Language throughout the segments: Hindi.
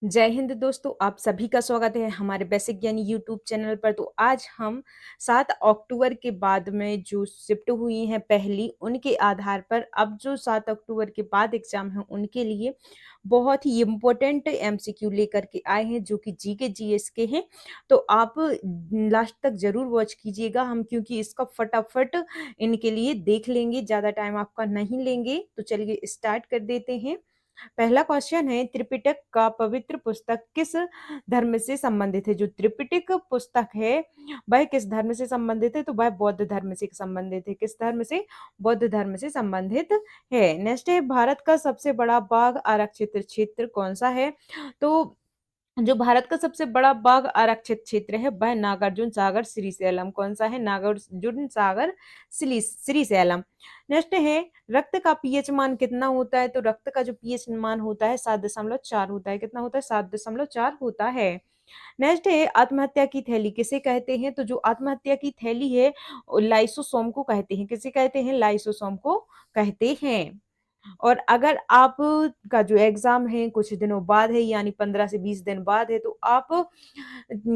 जय हिंद दोस्तों, आप सभी का स्वागत है हमारे बेसिक ज्ञान यूट्यूब चैनल पर। तो आज हम 7 अक्टूबर के बाद में जो शिफ्ट हुई हैं पहली, उनके आधार पर अब जो 7 अक्टूबर के बाद एग्जाम है उनके लिए बहुत ही इम्पोर्टेंट एमसीक्यू लेकर के आए हैं जो कि जी के जीएस के हैं। तो आप लास्ट तक जरूर वॉच कीजिएगा हम, क्योंकि इसका फटाफट इनके लिए देख लेंगे, ज़्यादा टाइम आपका नहीं लेंगे। तो चलिए स्टार्ट कर देते हैं। पहला क्वेश्चन है, त्रिपिटक का पवित्र पुस्तक किस धर्म से संबंधित है? जो त्रिपिटक पुस्तक है वह किस धर्म से संबंधित है? तो वह बौद्ध धर्म से संबंधित है। किस धर्म से? बौद्ध धर्म से संबंधित है। नेक्स्ट है, भारत का सबसे बड़ा बाघ आरक्षित क्षेत्र कौन सा है? तो जो भारत का सबसे बड़ा बाघ आरक्षित क्षेत्र है वह नागार्जुन सागर श्रीशैलम। कौन सा है? नागार्जुन सागर श्रीशैलम। नेक्स्ट है, रक्त का पीएच मान कितना होता है? तो रक्त का जो पीएच मान होता है 7.4 होता है। कितना होता है? 7.4 होता है। नेक्स्ट है, आत्महत्या की थैली किसे कहते हैं? तो जो आत्महत्या की थैली है लाइसोसोम को कहते हैं। किसे कहते हैं? लाइसोसोम को कहते हैं। और अगर आप का जो एग्जाम है कुछ दिनों बाद है, यानी 15 से 20 दिन बाद है, तो आप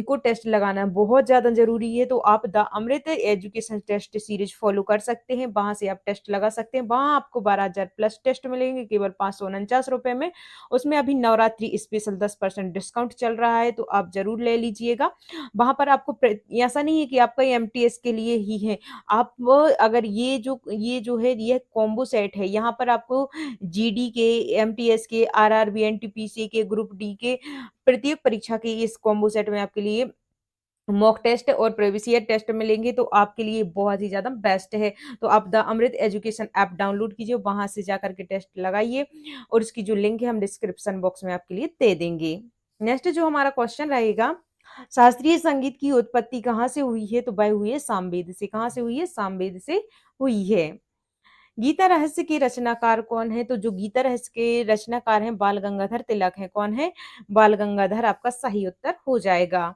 को टेस्ट लगाना बहुत ज्यादा जरूरी है। तो आप the Amrit Education test series follow कर सकते हैं, वहां से आप टेस्ट लगा सकते हैं। वहां आपको 12,000 प्लस टेस्ट मिलेंगे केवल 549 रुपए में। उसमें अभी नवरात्रि स्पेशल 10% डिस्काउंट चल रहा है, तो आप जरूर ले लीजिएगा। वहां पर आपको ऐसा नहीं है कि आपका एमटीएस के लिए ही है। आप अगर ये जो है ये कॉम्बो सेट है, यहाँ पर आपको जीडी के, एमटीएस के, आरआरबी, एनटीपीसी के, ग्रुप डी के प्रत्येक परीक्षा के इस कॉम्बो सेट में आपके लिए मॉक टेस्ट और प्रीवियस ईयर टेस्ट मिलेंगे। तो आपके लिए बहुत ही ज्यादा बेस्ट है। तो आप the Amrit Education app download कीजिए, वहां से जाकर के टेस्ट लगाइए, और इसकी जो लिंक है हम डिस्क्रिप्शन बॉक्स में आपके लिए दे देंगे। नेक्स्ट जो हमारा क्वेश्चन रहेगा, शास्त्रीय संगीत की उत्पत्ति कहाँ से हुई है? तो वह हुई है सामवेद से। कहाँ से हुई है? सामवेद से हुई है। गीता रहस्य के रचनाकार कौन है? तो जो गीता रहस्य के रचनाकार हैं बाल गंगाधर तिलक हैं। कौन है? बाल गंगाधर आपका सही उत्तर हो जाएगा।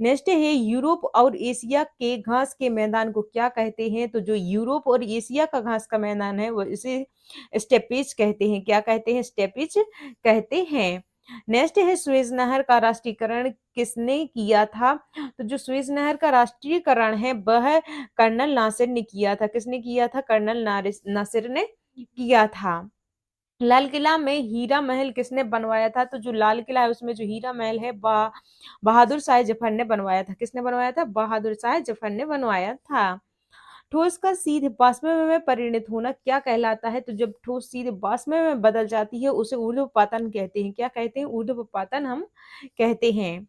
नेक्स्ट है, यूरोप और एशिया के घास के मैदान को क्या कहते हैं? तो जो यूरोप और एशिया का घास का मैदान है वो इसे स्टेपिज कहते हैं। क्या कहते हैं? स्टेपिज कहते हैं। नेक्स्ट है, सुएज नहर का राष्ट्रीयकरण किसने किया था? तो जो सुएज नहर का राष्ट्रीयकरण है वह कर्नल नासिर ने किया था। किसने किया था? कर्नल नासिर ने किया था। लाल किला में हीरा महल किसने बनवाया था? तो जो लाल किला है उसमें जो हीरा महल है बहादुर शाह जफर ने बनवाया था। किसने बनवाया था? बहादुर शाह जफर ने बनवाया था। ठोस का सीधे वाष्प में परिणत होना क्या कहलाता है? तो जब ठोस सीधे वाष्प में बदल जाती है उसे ऊर्ध्वपातन कहते हैं। क्या कहते हैं? ऊर्ध्वपातन हम कहते हैं।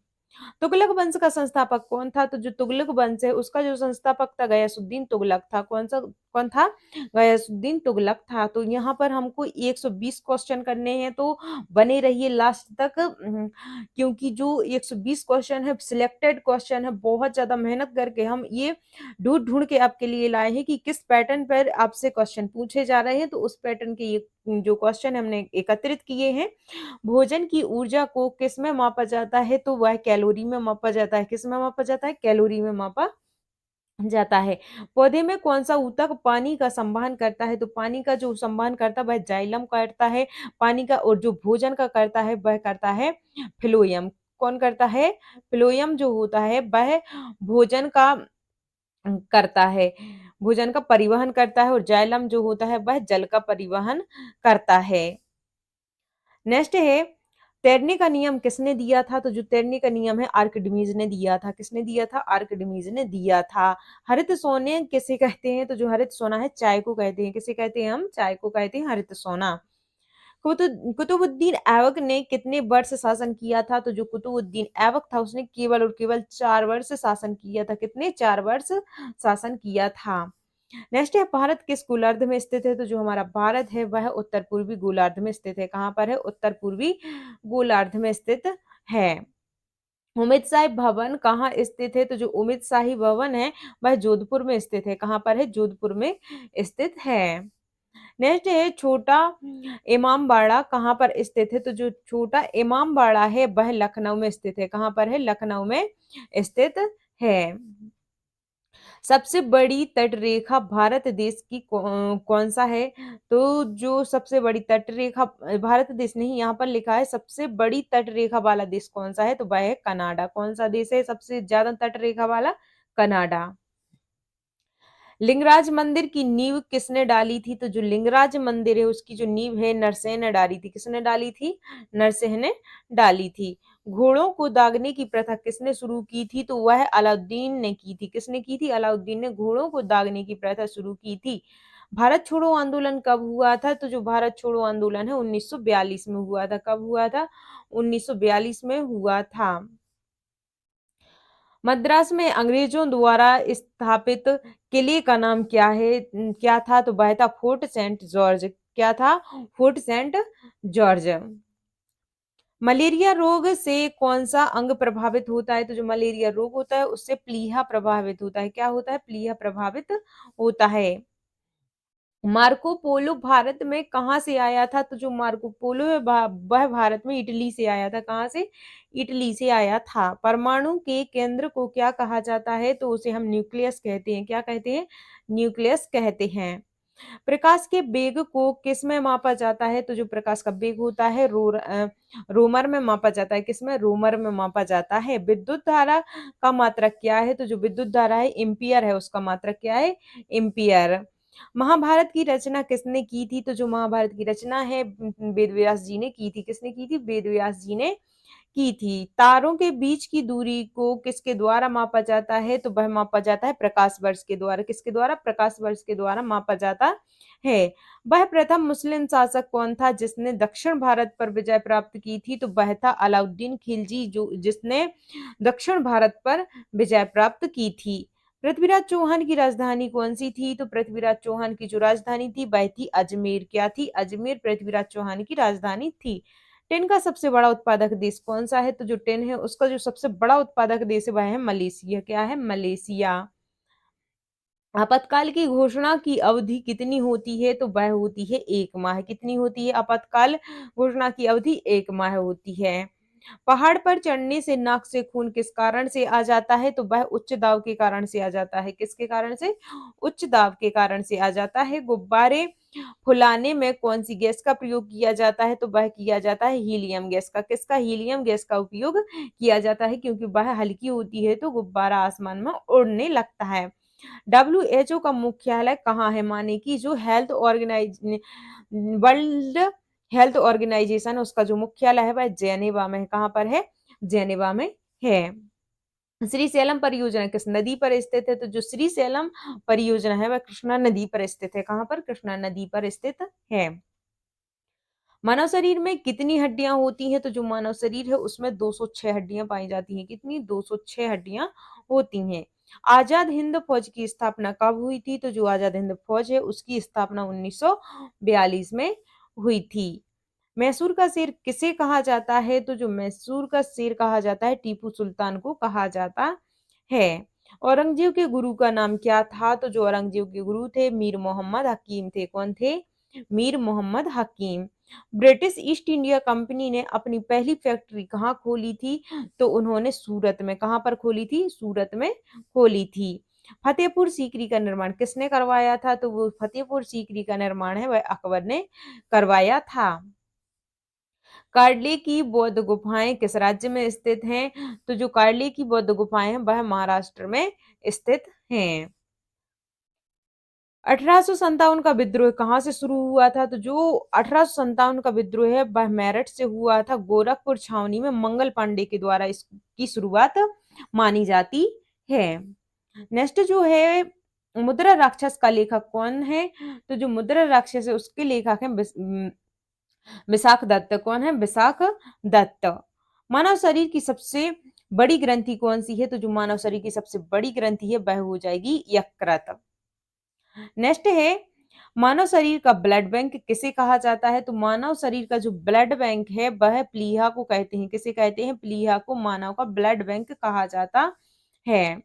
तुगलक वंश का संस्थापक कौन था? तो जो तुगलक वंश है उसका जो संस्थापक था गयासुद्दीन तुगलक था। कौन था? गयासुद्दीन तुगलक था। तो यहाँ पर हमको 120 क्वेश्चन करने हैं, तो बने रहिए लास्ट तक। क्योंकि जो 120 क्वेश्चन है सिलेक्टेड क्वेश्चन है, बहुत ज्यादा मेहनत करके हम ये ढूंढ ढूंढ के आपके लिए लाए हैं कि किस पैटर्न पर आपसे क्वेश्चन पूछे जा रहे हैं। तो उस पैटर्न के ये जो क्वेश्चन हमने एकत्रित किए हैं। भोजन की ऊर्जा को किस में मापा जाता है? तो वह कैलोरी में मापा जाता है। किस में मापा जाता है? कैलोरी में मापा जाता है। पौधे में कौन सा ऊतक पानी का संवहन करता है? तो पानी का जो संवहन करता है वह जाइलम करता है पानी का, और जो भोजन का करता है वह करता है फ्लोएम। कौन करता है? फ्लोएम जो होता है वह भोजन का करता है, भोजन का परिवहन करता है, और जाइलम जो होता है वह जल का परिवहन करता है। नेक्स्ट है, तैरने का नियम किसने दिया था? तो जो तैरने का नियम है आर्किमिडीज ने दिया था। किसने दिया था? आर्किमिडीज ने दिया था। हरित सोने किसे कहते हैं? तो जो हरित सोना है चाय को कहते हैं। किसे कहते हैं? हम चाय को कहते हैं हरित सोना। कुतुबुद्दीन ऐबक ने कितने वर्ष शासन किया था? तो जो कुतुबुद्दीन ऐबक था उसने केवल और केवल 4 वर्ष शासन किया था। कितने? 4 वर्ष शासन किया था। नेक्स्ट है, भारत किस गोलार्ध में स्थित है? तो जो हमारा भारत है वह उत्तर पूर्वी गोलार्ध में स्थित है। कहाँ पर है? उत्तर पूर्वी गोलार्ध में स्थित है। उम्मीद शाही भवन कहाँ स्थित है? तो जो उम्मीद शाही भवन है वह जोधपुर में स्थित है। कहाँ पर है? जोधपुर में स्थित है। नेक्स्ट है, छोटा इमामबाड़ा कहाँ पर स्थित है? तो जो छोटा इमामबाड़ा है वह लखनऊ में स्थित है। कहाँ पर है? लखनऊ में स्थित है। सबसे बड़ी तटरेखा भारत देश की कौन-सा है? तो जो सबसे बड़ी तटरेखा भारत देश नहीं, यहाँ पर लिखा है सबसे बड़ी तटरेखा वाला देश कौन-सा है? तो वह है कनाडा। कौन-सा देश है सबसे ज़्यादा तटरेखा वाला? कनाडा। लिंगराज मंदिर की नींव किसने डाली थी? तो जो लिंगराज मंदिर है उसकी जो नींव है नरसेन ने डाली थी। किसने डाली थी? नरसिंह ने डाली थी। घोड़ों को दागने की प्रथा किसने शुरू की थी? तो वह अलाउद्दीन ने की थी। किसने की थी? अलाउद्दीन ने घोड़ों को दागने की प्रथा शुरू की थी। भारत छोड़ो आंदोलन कब हुआ था? तो जो भारत छोड़ो आंदोलन है 1942 में हुआ था। कब हुआ था? 1942 में हुआ था। मद्रास में अंग्रेजों द्वारा स्थापित किले का नाम क्या है? क्या था? तो वह था फोर्ट सेंट जॉर्ज। क्या था? Fort Saint George. मलेरिया रोग से कौन-सा अंग प्रभावित होता है? तो जो मलेरिया रोग होता है उससे प्लीहा प्रभावित होता है। क्या होता है? प्लीहा प्रभावित होता है। मार्को पोलो भारत में कहाँ से आया था? तो जो मार्को पोलो है वह भारत में इटली से आया था। कहाँ से? इटली से आया था। परमाणु के केंद्र को क्या कहा जाता है? तो उसे हम न्यूक्लियस कहते हैं। क्या कहते हैं? न्यूक्लियस कहते हैं। प्रकाश के वेग को किसमें मापा जाता है? तो जो प्रकाश का वेग होता है रोमर में मापा जाता है। किसमें? रोमर में मापा जाता है। विद्युत धारा का मात्रक क्या है? तो जो विद्युत धारा है एम्पियर है, उसका मात्रक क्या है? एम्पियर। महाभारत की रचना किसने की थी? तो जो महाभारत की रचना है वेद व्यास जी ने की थी। किसने की थी? वेद व्यास जी ने की थी। तारों के बीच की दूरी को किसके द्वारा मापा जाता है? तो वह मापा जाता है प्रकाश वर्ष के द्वारा। किसके द्वारा? प्रकाश वर्ष के द्वारा मापा जाता है। वह प्रथम मुस्लिम शासक कौन था जिसने दक्षिण भारत पर विजय प्राप्त की थी? तो वह था अलाउद्दीन खिलजी, जो जिसने दक्षिण भारत पर विजय प्राप्त की थी। पृथ्वीराज चौहान की राजधानी कौन सी थी? तो पृथ्वीराज चौहान की जो राजधानी थी वह थी अजमेर। क्या थी? अजमेर पृथ्वीराज चौहान की राजधानी थी। टिन का सबसे बड़ा उत्पादक देश कौन सा है? तो जो टिन है उसका जो सबसे बड़ा उत्पादक देश है वह है मलेशिया। क्या है? मलेशिया। आपातकाल की घोषणा की अवधि कितनी होती है? तो वह होती है 1 माह। कितनी होती है आपातकाल घोषणा की अवधि? 1 माह होती है। पहाड़ पर चढ़ने से नाक से खून किस कारण से आ जाता है? तो वह उच्च दाब के कारण से आ जाता है। किसके कारण से? उच्च दाब के कारण से आ जाता है। गुब्बारे फुलाने में कौन सी गैस का प्रयोग किया जाता है? तो वह किया जाता है हीलियम गैस का। किसका? हीलियम गैस का उपयोग किया जाता है, क्योंकि वह हल्की होती है तो गुब्बारा आसमान में उड़ने लगता है। डब्ल्यूएचओ का मुख्यालय कहाँ है? माने कि जो वर्ल्ड हेल्थ ऑर्गेनाइजेशन उसका जो मुख्यालय है वह जेनेवा में है। कहाँ पर है? जेनेवा में है। श्रीशैलम परियोजना किस नदी पर स्थित है? तो जो श्रीशैलम परियोजना है वह कृष्णा नदी पर स्थित है। कहाँ पर? कृष्णा नदी पर स्थित है। मानव शरीर में कितनी हड्डियां होती हैं? तो जो मानव शरीर है उसमें 206 हड्डियां पाई जाती हैं। कितनी? 206 हड्डियां होती हैं। आजाद हिंद फौज की स्थापना कब हुई थी? तो जो आजाद हिंद फौज है उसकी स्थापना 1942 में हुई थी। मैसूर का शेर किसे कहा जाता है? तो जो मैसूर का शेर कहा जाता है टीपू सुल्तान को कहा जाता है। औरंगजेब के गुरु का नाम क्या था? तो जो औरंगजेब के गुरु थे मीर मोहम्मद हकीम थे। कौन थे? मीर मोहम्मद हकीम। ब्रिटिश ईस्ट इंडिया कंपनी ने अपनी पहली फैक्ट्री कहाँ खोली थी? तो उन्होंने सूरत में। कहाँ पर खोली थी? सूरत में खोली थी। फतेहपुर सीकरी का निर्माण किसने करवाया था? तो वो फतेहपुर सीकरी का निर्माण है वह अकबर ने करवाया था। कार्डले की बौद्ध गुफाएं किस राज्य में स्थित हैं? तो जो कार्डले की बौद्ध गुफाएं हैं वह महाराष्ट्र में स्थित हैं। 1857 का विद्रोह कहाँ से शुरू हुआ था? तो जो 1857 का विद्रोह है वह मेरठ से हुआ था। गोरखपुर छावनी में मंगल पांडे के द्वारा इसकी शुरुआत मानी जाती है। नेक्स्ट जो है मुद्रा राक्षस का लेखक कौन है? तो जो मुद्रा राक्षस है उसके लेखक हैं विशाख दत्त। कौन है? विशाख दत्त। मानव शरीर की सबसे बड़ी ग्रंथि कौन सी है? तो जो मानव शरीर की सबसे बड़ी ग्रंथि है वह हो जाएगी यकृत। नेक्स्ट है मानव शरीर का ब्लड बैंक किसे कहा जाता है? तो मानव शरीर का जो ब्लड बैंक है वह प्लीहा को कहते हैं। किसे कहते हैं? प्लीहा को मानव का ब्लड बैंक कहा जाता है।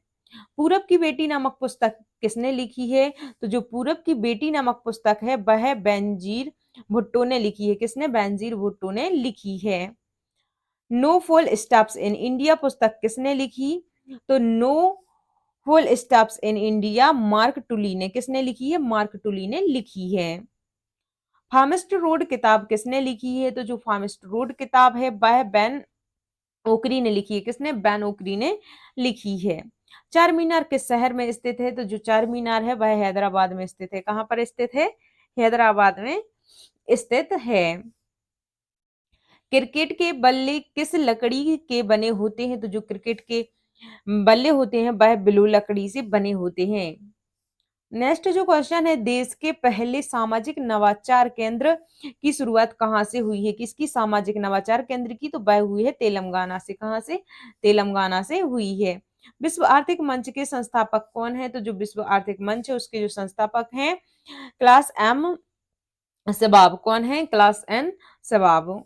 पूरब की बेटी नामक पुस्तक किसने लिखी है? तो जो पूरब की बेटी नामक पुस्तक है वह बेनजीर भुट्टो ने लिखी है। किसने? बेनजीर भुट्टो ने लिखी है। No full stops in India पुस्तक किसने लिखी? तो no full stops in India Mark Tully ने किसने लिखी है? मार्क टुली ने लिखी है। फार्मिस्ट रोड किताब किसने लिखी है? तो जो फार्मिस्ट रोड किताब है वह बैन ओकरी ने लिखी है। किसने? बैन ओकरी ने लिखी है। चार मीनार किस शहर में स्थित है? तो जो चार मीनार है वह हैदराबाद में स्थित है। कहाँ पर स्थित है? हैदराबाद में स्थित है। क्रिकेट के बल्ले किस लकड़ी के बने होते हैं? तो जो क्रिकेट के बल्ले होते हैं वह ब्लू लकड़ी से बने होते हैं। नेक्स्ट जो क्वेश्चन है, देश के पहले सामाजिक नवाचार केंद्र की शुरुआत कहाँ से हुई है? किसकी सामाजिक नवाचार केंद्र की? तो वह हुई है तेलंगाना से। कहाँ से? तेलंगाना से हुई है। विश्व आर्थिक मंच के संस्थापक कौन है? तो जो विश्व आर्थिक मंच है उसके जो संस्थापक हैं क्लास एम शवाब। कौन है? क्लास एन शवाब।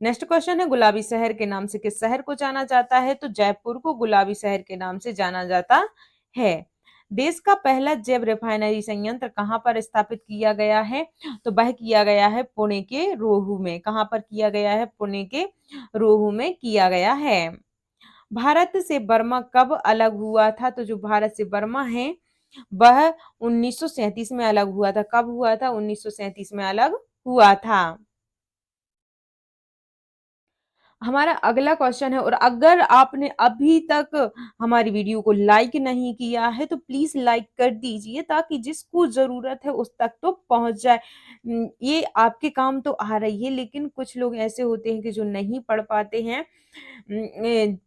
नेक्स्ट क्वेश्चन है, गुलाबी शहर के नाम से किस शहर को जाना जाता है? तो जयपुर को गुलाबी शहर के नाम से जाना जाता है। देश का पहला जैव रिफाइनरी संयंत्र कहाँ पर स्थापित किया गया है? तो वह किया गया है पुणे के रोहू में। कहाँ पर किया गया है? पुणे के रोहू में किया गया है। भारत से बर्मा कब अलग हुआ था? तो जो भारत से बर्मा है वह 1937 में अलग हुआ था। कब हुआ था? 1937 में अलग हुआ था। हमारा अगला क्वेश्चन है, और अगर आपने अभी तक हमारी वीडियो को लाइक नहीं किया है तो प्लीज लाइक कर दीजिए ताकि जिसको जरूरत है उस तक तो पहुंच जाए। ये आपके काम तो आ रही है, लेकिन कुछ लोग ऐसे होते हैं कि जो नहीं पढ़ पाते हैं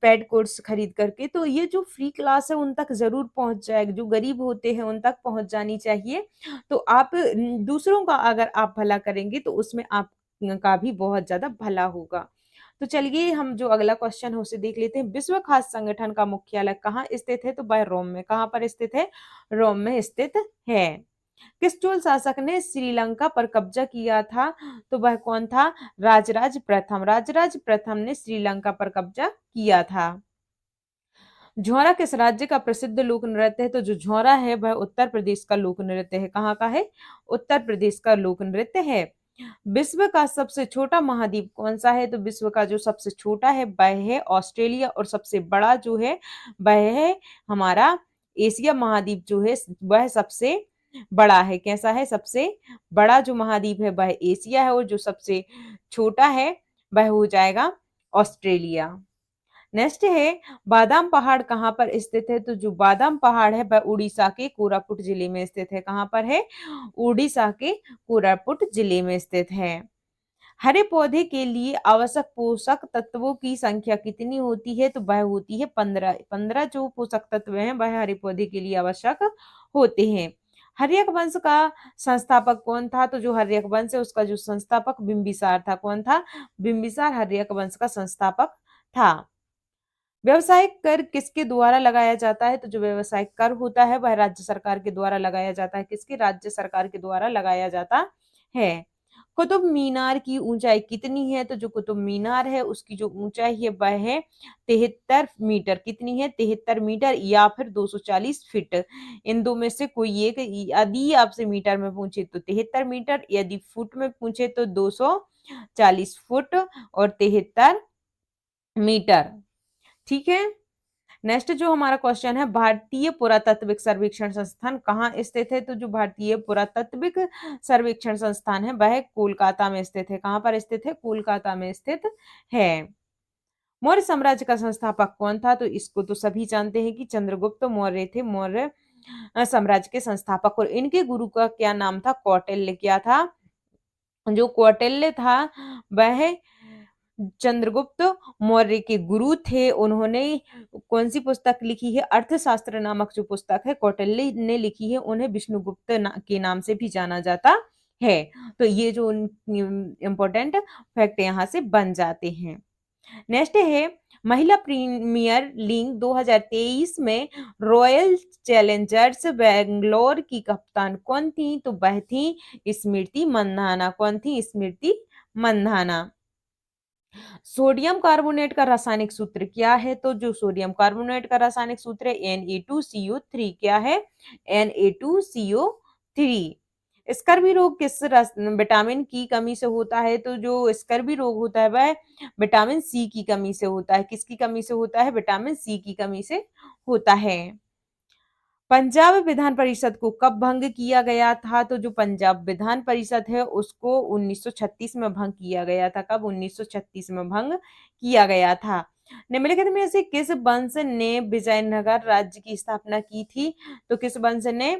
पेड कोर्स खरीद करके, तो ये जो फ्री क्लास है उन तक जरूर पहुंच जाएगी। जो गरीब होते हैं उन तक पहुंच जानी चाहिए। तो आप दूसरों का अगर आप भला करेंगे तो उसमें आप का भी बहुत ज्यादा भला होगा। तो चलिए हम जो अगला क्वेश्चन है उसे देख लेते हैं। विश्व खाद्य संगठन का मुख्यालय कहाँ स्थित है? तो वह रोम में। कहाँ पर स्थित है? रोम में स्थित है। किस चोल शासक ने श्रीलंका पर कब्जा किया था? तो वह कौन था? राजराज प्रथम। राजराज प्रथम ने श्रीलंका पर कब्जा किया था। झोरा किस राज्य का प्रसिद्ध लोक नृत्य है? तो जो झोरा है वह उत्तर प्रदेश का लोक नृत्य है। कहाँ का है? उत्तर प्रदेश का लोक नृत्य है। विश्व का सबसे छोटा महाद्वीप कौन सा है? तो विश्व का जो सबसे छोटा है वह है ऑस्ट्रेलिया, और सबसे बड़ा जो है वह है हमारा एशिया महाद्वीप जो है वह सबसे बड़ा है। कैसा है? सबसे बड़ा जो महाद्वीप है वह एशिया है, और जो सबसे छोटा है वह हो जाएगा ऑस्ट्रेलिया। नेक्स्ट है, बादाम पहाड़ कहाँ पर स्थित है? तो जो बादाम पहाड़ है वह उड़ीसा के कोरापुट जिले में स्थित है। कहाँ पर है? उड़ीसा के कोरापुट जिले में स्थित है। हरे पौधे के लिए आवश्यक पोषक तत्वों की संख्या कितनी होती है? तो वह होती है 15। 15 जो पोषक तत्व हैं वह हरे पौधे के लिए आवश्यक होते हैं। हर्यक वंश का संस्थापक कौन था? तो जो हर्यक वंश है उसका जो संस्थापक बिंबिसार था। कौन था? बिंबिसार हर्यक वंश का संस्थापक था। व्यवसायिक कर किसके द्वारा लगाया जाता है? तो जो व्यवसायिक कर होता है वह राज्य सरकार के द्वारा लगाया जाता है। किसके? राज्य सरकार के द्वारा लगाया जाता है। कुतुब मीनार की ऊंचाई कितनी है? तो जो कुतुब मीनार है उसकी जो ऊंचाई है वह है 73 मीटर। कितनी है? 73 मीटर या फिर 240 फीट। इन दो में से कोई एक। यदि आपसे मीटर में पूछे तो 73 मीटर, यदि फुट में पूछे तो 240 फुट और 73 मीटर। ठीक है। नेक्स्ट जो हमारा क्वेश्चन है, भारतीय पुरातात्विक सर्वेक्षण संस्थान कहाँ स्थित है? तो जो भारतीय पुरातात्विक सर्वेक्षण संस्थान है वह कोलकाता में स्थित है। कहाँ पर स्थित है? कोलकाता में स्थित है। मौर्य साम्राज्य का संस्थापक कौन था? तो इसको तो सभी जानते हैं कि चंद्रगुप्त मौर्य थे मौर्य साम्राज्य के संस्थापक, और इनके गुरु का क्या नाम था? कौटिल्य। क्या था? जो कौटिल्य था वह चंद्रगुप्त मौर्य के गुरु थे। उन्होंने कौन सी पुस्तक लिखी है? अर्थशास्त्र नामक जो पुस्तक है कौटिल्य ने लिखी है। उन्हें विष्णुगुप्त के नाम से भी जाना जाता है। तो ये जो इम्पोर्टेंट फैक्ट यहाँ से बन जाते हैं। नेक्स्ट है, महिला प्रीमियर लीग 2023 में रॉयल चैलेंजर्स बेंगलोर की कप्तान कौन थी? तो वह थी स्मृति मंधाना। कौन थी? स्मृति मंधाना। सोडियम कार्बोनेट का रासायनिक सूत्र क्या है? तो जो सोडियम कार्बोनेट का रासायनिक सूत्र है Na2CO3। क्या है? Na2CO3। स्कर्वी रोग किस विटामिन की कमी से होता है? तो जो स्कर्वी रोग होता है वह विटामिन सी की कमी से होता है। किसकी कमी से होता है? विटामिन सी की कमी से होता है। पंजाब विधान परिषद को कब भंग किया गया था? तो जो पंजाब विधान परिषद है उसको 1936 में भंग किया गया था। कब? 1936 में भंग किया गया था। निम्नलिखित में से किस वंश ने विजयनगर राज्य की स्थापना की थी? तो किस वंश ने?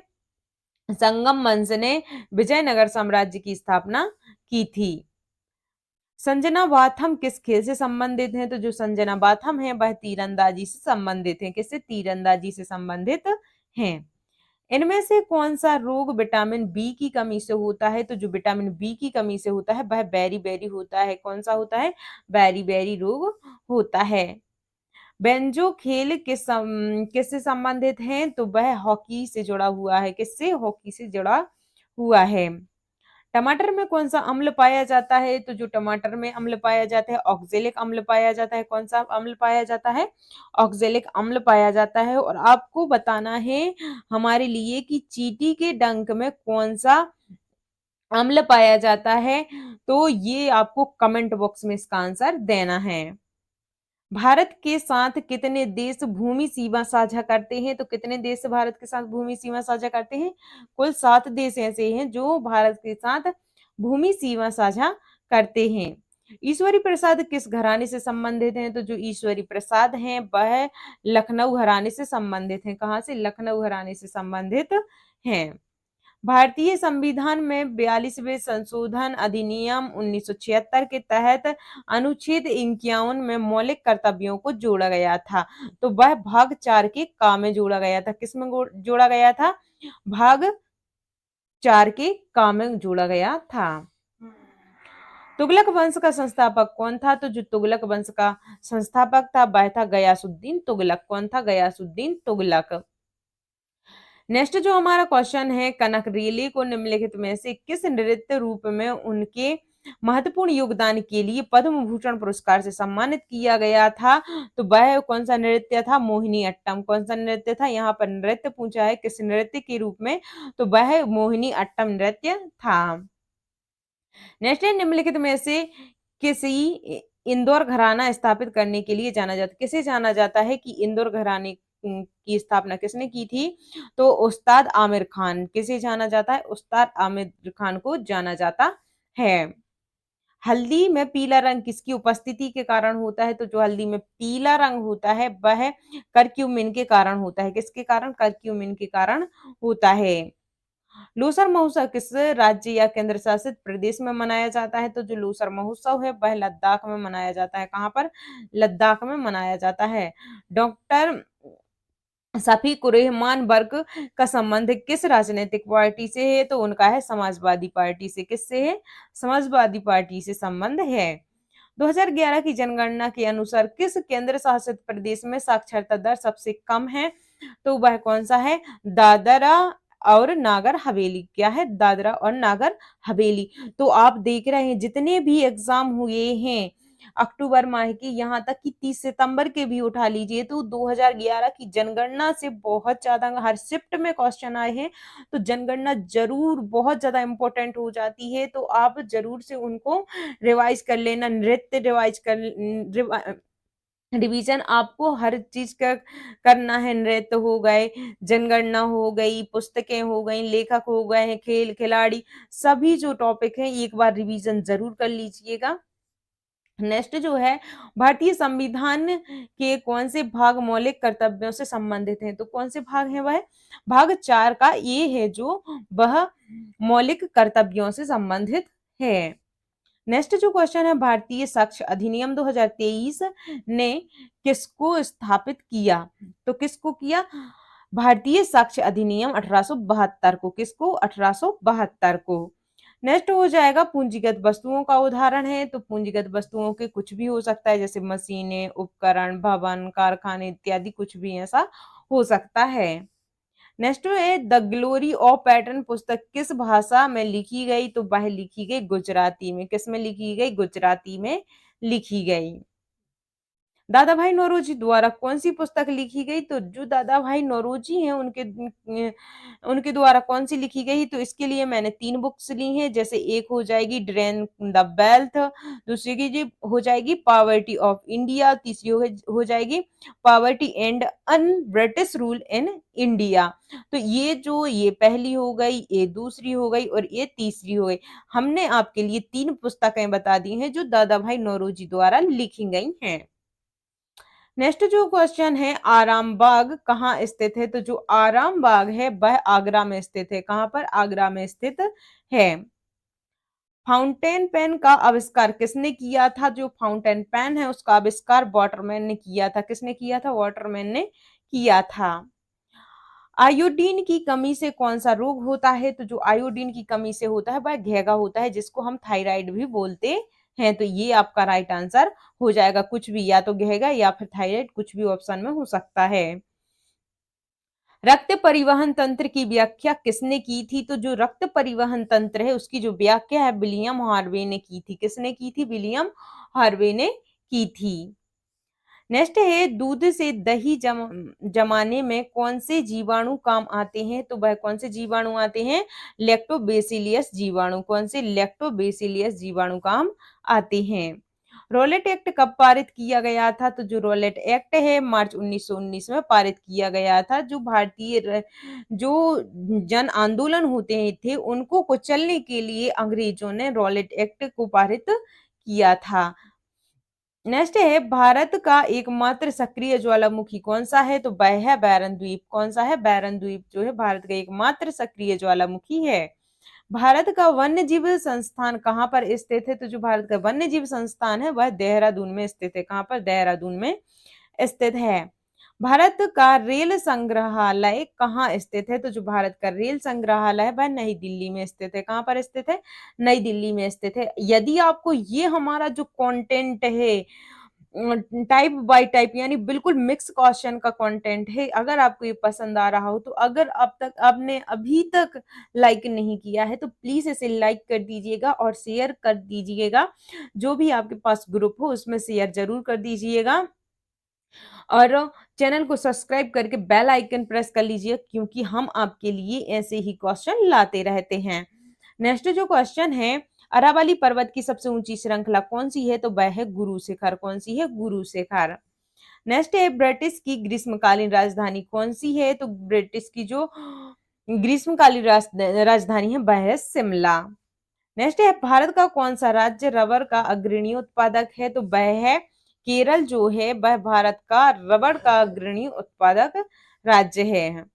संगम वंश ने विजयनगर साम्राज्य की स्थापना की थी। संजना वाथम किस खेल से संबंधित है? तो जो संजना वाथम है वह तीरंदाजी से संबंधित है। किससे? तीरंदाजी से संबंधित हैं। इनमें से कौन सा रोग विटामिन बी की कमी से होता है? तो जो विटामिन बी की कमी से होता है वह बेरी होता है। कौन सा होता है? बेरी रोग होता है। बेंजो खेल किससे संबंधित है? तो वह हॉकी से जुड़ा हुआ है। किससे? हॉकी से जुड़ा हुआ है। टमाटर में कौन सा अम्ल पाया जाता है? तो जो टमाटर में अम्ल पाया जाता है ऑक्जेलिक अम्ल पाया जाता है। कौन सा अम्ल पाया जाता है? ऑक्जेलिक अम्ल पाया जाता है। और आपको बताना है हमारे लिए कि चींटी के डंक में कौन सा अम्ल पाया जाता है, तो ये आपको कमेंट बॉक्स में इसका आंसर देना है। भारत के साथ कितने देश भूमि सीमा साझा करते हैं? तो कितने देश भारत के साथ भूमि सीमा साझा करते हैं? कुल 7 देश ऐसे हैं जो भारत के साथ भूमि सीमा साझा करते हैं। ईश्वरी प्रसाद किस घराने से संबंधित हैं? तो जो ईश्वरी प्रसाद हैं वह लखनऊ घराने से संबंधित हैं। कहाँ से? लखनऊ घराने से संबंधित हैं। भारतीय संविधान में 42वें संशोधन अधिनियम 1976 के तहत अनुच्छेद 51 में मौलिक कर्तव्यों को जोड़ा गया था। तो वह भाग 4 के का में जोड़ा गया था। किसमें जोड़ा गया था? भाग 4 के का में जोड़ा गया था। तुगलक वंश का संस्थापक कौन था? तो जो तुगलक वंश का संस्थापक था वह था गयासुद्दीन तुगलक। कौन था? गयासुद्दीन तुगलक। नेक्स्ट जो हमारा क्वेश्चन है, कनक रेले को निम्नलिखित में से किस नृत्य रूप में उनके महत्वपूर्ण योगदान के लिए पद्म भूषण पुरस्कार से सम्मानित किया गया था? तो वह कौन सा नृत्य था? मोहिनी अट्टम। कौन सा नृत्य था? यहाँ पर नृत्य पूछा है किस नृत्य के रूप में, तो वह मोहिनी अट्टम नृत्य था। नेक्स्ट है, निम्नलिखित में से किसी इंदौर घराना स्थापित करने के लिए जाना जाता, किसे जाना जाता है कि इंदौर घराने की स्थापना किसने की थी? तो उस्ताद आमिर खान। किसे जाना जाता है? उस्ताद आमिर खान को जाना जाता है। हल्दी में पीला रंग किसकी उपस्थिति के कारण होता है? तो जो हल्दी में पीला रंग होता है वह करक्यूमिन के कारण होता है। किसके कारण? करक्यूमिन के कारण होता है। लोसर महोत्सव किस राज्य या केंद्र शासित प्रदेश में मनाया जाता है? तो जो लोसर महोत्सव है वह लद्दाख में मनाया जाता है। कहाँ पर? लद्दाख में मनाया जाता है। डॉक्टर शफीक रहमान वर्क का संबंध किस राजनीतिक पार्टी से है? तो उनका है समाजवादी पार्टी से। किससे है? समाजवादी पार्टी से संबंध है। 2011 की जनगणना के अनुसार किस केंद्र शासित प्रदेश में साक्षरता दर सबसे कम है? तो वह कौन सा है? दादरा और नागर हवेली। क्या है? दादरा और नागर हवेली। तो आप देख रहे हैं जितने भी एग्जाम हुए हैं अक्टूबर माह की, यहाँ तक कि 30 सितंबर के भी उठा लीजिए, तो 2011 की जनगणना से बहुत ज्यादा हर शिफ्ट में क्वेश्चन आए हैं। तो जनगणना जरूर बहुत ज्यादा इंपॉर्टेंट हो जाती है, तो आप जरूर से उनको रिवाइज कर लेना। नृत्य रिवाइज कर रिवीजन आपको हर चीज का करना है। नृत्य हो गए, जनगणना हो गई, पुस्तकें हो गई, लेखक हो गए, खेल खिलाड़ी, सभी जो टॉपिक हैं एक बार रिवीजन जरूर कर लीजिएगा। नेक्स्ट जो है, भारतीय संविधान के कौन से भाग मौलिक कर्तव्यों से संबंधित हैं? तो कौन से भाग हैं वह? भाग 4 का ये है जो वह मौलिक कर्तव्यों से संबंधित है। नेक्स्ट जो क्वेश्चन है, भारतीय साक्ष्य अधिनियम 2023 ने किसको स्थापित किया? तो किसको किया? भारतीय साक्ष्य अधिनियम 1872 को। किसको? 1872 को। नेक्स्ट हो जाएगा पूंजीगत वस्तुओं का उदाहरण है। तो पूंजीगत वस्तुओं के कुछ भी हो सकता है, जैसे मशीनें, उपकरण, भवन, कारखाने इत्यादि, कुछ भी ऐसा हो सकता है। नेक्स्ट है, द ग्लोरी ऑफ पैटर्न पुस्तक किस भाषा में लिखी गई? तो वह लिखी गई गुजराती में। किस में लिखी गई? गुजराती में लिखी गई। दादा भाई नौरोजी द्वारा कौन सी पुस्तक लिखी गई? तो जो दादा भाई नौरोजी हैं उनके द्वारा कौन सी लिखी गई? तो इसके लिए मैंने 3 बुक्स ली हैं, जैसे एक हो जाएगी ड्रेन द वेल्थ, दूसरी की जी हो जाएगी पॉवर्टी ऑफ इंडिया, तीसरी हो जाएगी poverty and un British rule in India. तो ये पहली हो गई, ये दूसरी हो गई और ये तीसरी हो गई। हमने आपके लिए 3 पुस्तकें बता दी हैं जो दादा भाई नौरोजी द्वारा लिखी गई हैं। नेक्स्ट जो क्वेश्चन है, आराम बाग कहाँ स्थित है? तो जो आराम बाग है वह आगरा में स्थित है। कहाँ पर? आगरा में स्थित है। फाउंटेन पेन का आविष्कार किसने किया था? जो फाउंटेन पेन है उसका आविष्कार वाटरमैन ने किया था। किसने किया था? वाटरमैन ने किया था। आयोडीन की कमी से कौन सा रोग होता है? तो जो आयोडीन की कमी से होता है वह घेगा होता है, जिसको हम थायराइड भी बोलते हैं। तो ये आपका राइट आंसर हो जाएगा, कुछ भी, या तो घेगा या फिर थायराइड, कुछ भी ऑप्शन में हो सकता है। रक्त परिवहन तंत्र की व्याख्या किसने की थी? तो जो रक्त परिवहन तंत्र है उसकी जो व्याख्या है विलियम हार्वे ने की थी। किसने की थी? विलियम हार्वे ने की थी। नेक्स्ट है, दूध से दही जमाने में कौन से जीवाणु काम आते हैं? तो वह कौन से जीवाणु आते हैं? लैक्टोबैसिलियस जीवाणु। कौन से? लैक्टोबैसिलियस जीवाणु काम आते हैं। रॉलेट एक्ट कब पारित किया गया था? तो जो रॉलेट एक्ट है मार्च 1919 में पारित किया गया था। जो जन आंदोलन होते थे उनको कुचलने के लिए अंग्रेजों ने रॉलेट एक्ट को पारित किया था। नेक्स्ट है, भारत का एकमात्र सक्रिय ज्वालामुखी कौन सा है? तो वह है बैरन द्वीप। कौन सा है? बैरन द्वीप जो है भारत का एकमात्र सक्रिय ज्वालामुखी है। भारत का वन्य जीव संस्थान कहाँ पर स्थित है? तो जो भारत का वन्य जीव संस्थान है वह देहरादून में स्थित है। कहाँ पर? देहरादून में स्थित है। भारत का रेल संग्रहालय कहाँ स्थित है? तो जो भारत का रेल संग्रहालय है वह नई दिल्ली में स्थित है। कहाँ पर स्थित है? नई दिल्ली में स्थित है। यदि आपको ये हमारा जो कंटेंट है टाइप बाय टाइप यानी बिल्कुल मिक्स क्वेश्चन का कंटेंट है, अगर आपको ये पसंद आ रहा हो, तो अगर अब तक आपने अभी तक लाइक नहीं किया है तो प्लीज इसे लाइक कर दीजिएगा और शेयर कर दीजिएगा। जो भी आपके पास ग्रुप हो उसमें शेयर जरूर कर दीजिएगा और चैनल को सब्सक्राइब करके बेल आइकन प्रेस कर लीजिए, क्योंकि हम आपके लिए ऐसे ही क्वेश्चन लाते रहते हैं। नेक्स्ट जो क्वेश्चन है, अरावली पर्वत की सबसे ऊंची श्रृंखला कौन सी है? तो वह है गुरु शिखर। कौन सी है? गुरु शिखर। नेक्स्ट है, ब्रिटिश की ग्रीष्मकालीन राजधानी कौन सी है? तो ब्रिटिश की जो ग्रीष्मकालीन राजधानी है वह है शिमला। नेक्स्ट है, भारत का कौन सा राज्य रबर का अग्रणी उत्पादक है? तो वह है केरल जो है वह भारत का रबर का अग्रणी उत्पादक राज्य है।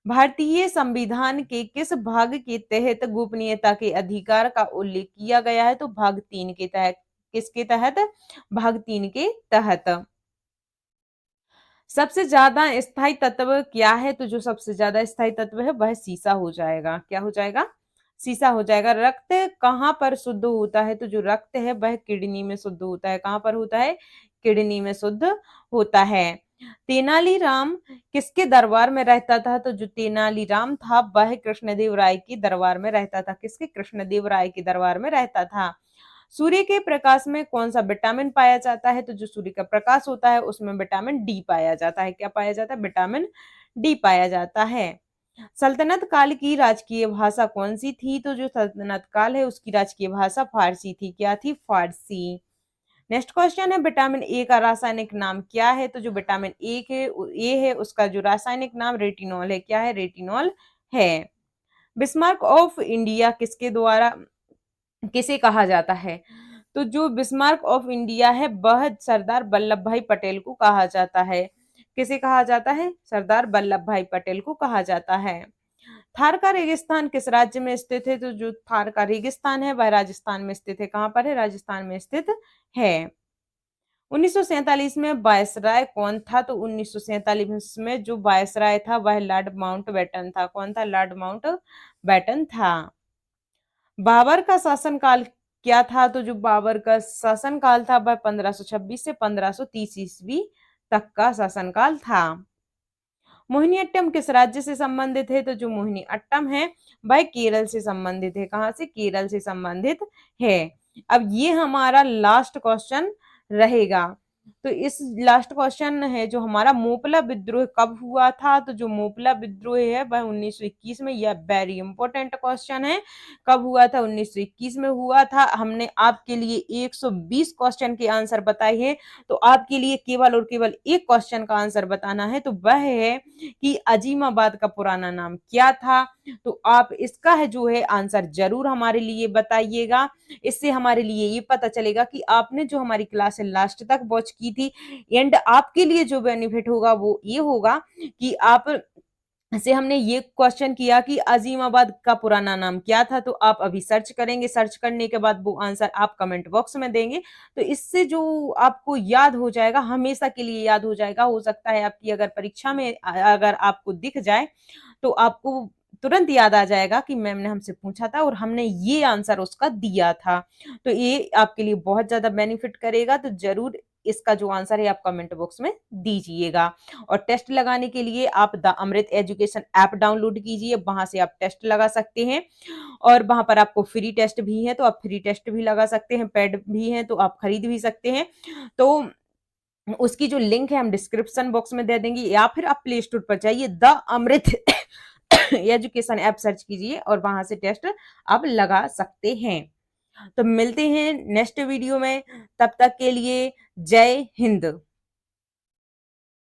भारतीय संविधान के किस भाग के तहत गोपनीयता के अधिकार का उल्लेख किया गया है? तो भाग 3 के तहत। किसके तहत? भाग 3 के तहत। सबसे ज्यादा स्थायी तत्व क्या है? तो जो सबसे ज्यादा स्थायी तत्व है वह सीसा हो जाएगा। क्या हो जाएगा? सीसा हो जाएगा। रक्त कहाँ पर शुद्ध होता है? तो जो रक्त है वह किडनी में शुद्ध होता है। कहाँ पर होता है? किडनी में शुद्ध होता है। तेनालीराम किसके दरबार में रहता था? तो जो तेनालीराम था वह कृष्णदेव राय के दरबार में रहता था। किसके? कृष्णदेव राय के दरबार में रहता था। सूर्य के प्रकाश में कौन सा विटामिन पाया जाता है? तो जो सूर्य का प्रकाश होता है उसमें विटामिन डी पाया जाता है। क्या पाया जाता है? विटामिन डी पाया जाता है। सल्तनत काल की राजकीय भाषा कौन सी थी? तो जो सल्तनत काल है उसकी राजकीय भाषा फारसी थी। क्या थी? फारसी। नेक्स्ट क्वेश्चन है, विटामिन ए का रासायनिक नाम क्या है? तो जो विटामिन ए है उसका जो रासायनिक नाम रेटिनॉल है। क्या है? रेटिनॉल है। बिस्मार्क ऑफ इंडिया किसे कहा जाता है? तो जो बिस्मार्क ऑफ इंडिया है वह सरदार वल्लभ भाई पटेल को कहा जाता है। किसे कहा जाता है? सरदार वल्लभ भाई पटेल को कहा जाता है। थार का रेगिस्तान किस राज्य में स्थित है? तो जो थार का रेगिस्तान है वह राजस्थान में स्थित है। कहाँ पर है? राजस्थान में स्थित है। 1947 में वायसराय कौन था? तो 1947 में जो वायसराय था वह लॉर्ड माउंटबेटन था। कौन था? लॉर्ड माउंटबेटन था। बाबर का शासनकाल क्या था? तो जो बाबर का शासनकाल था वह 1526 से 1530 ईस्वी तक का शासनकाल था। मोहिनीअट्टम किस राज्य से संबंधित है? तो जो मोहिनीअट्टम है वह केरल से संबंधित है। कहाँ से? केरल से संबंधित है। अब ये हमारा लास्ट क्वेश्चन रहेगा। तो इस लास्ट क्वेश्चन है जो हमारा मोपला विद्रोह कब हुआ था? तो जो मोपला विद्रोह है वह 1921 में, यह वेरी इंपॉर्टेंट क्वेश्चन है। कब हुआ था? 1921 में हुआ था। हमने आपके लिए 120 क्वेश्चन के आंसर बताए हैं, तो आपके लिए केवल और केवल एक क्वेश्चन का आंसर बताना है, तो वह है कि अजीमाबाद का पुराना नाम क्या था? तो आप इसका है जो है आंसर जरूर हमारे लिए बताइएगा। इससे हमारे लिए ये पता चलेगा कि आपने जो हमारी क्लास है लास्ट तक वॉच की थी। एंड आपके लिए जो बेनिफिट होगा वो ये होगा कि आप से हमने ये क्वेश्चन किया कि अजीमाबाद का पुराना नाम क्या था, तो आप अभी सर्च करेंगे, सर्च करने के बाद वो आंसर आप कमेंट बॉक्स में देंगे, तो इससे जो आपको याद हो जाएगा, हमेशा के लिए याद हो जाएगा। हो सकता है आपकी अगर परीक्षा में अगर आपको दिख जाए तो आपको तुरंत याद आ जाएगा कि मैम ने हमसे पूछा था और हमने ये आंसर उसका दिया था। तो ये आपके लिए बहुत ज़्यादा बेनिफिट करेगा, तो ज़रूर इसका जो आंसर है आप कमेंट बॉक्स में दीजिएगा। और टेस्ट लगाने के लिए आप the Amrit Education app download कीजिए, वहाँ से आप टेस्ट लगा सकते हैं और वहाँ पर आपको फ्री टेस्ट भी है, तो आप फ्री टेस्ट भी लगा सकते हैं, पेड भी है तो आप खरीद भी सकते हैं। तो उसकी जो लिंक है हम डिस्क्रिप्शन बॉक्स में दे देंगे, या फिर आप प्ले स्टोर पर जाइए, the Amrit Education app search कीजिए और वहां से टेस्ट आप लगा सकते हैं। तो मिलते हैं नेक्स्ट वीडियो में, तब तक के लिए जय हिंद।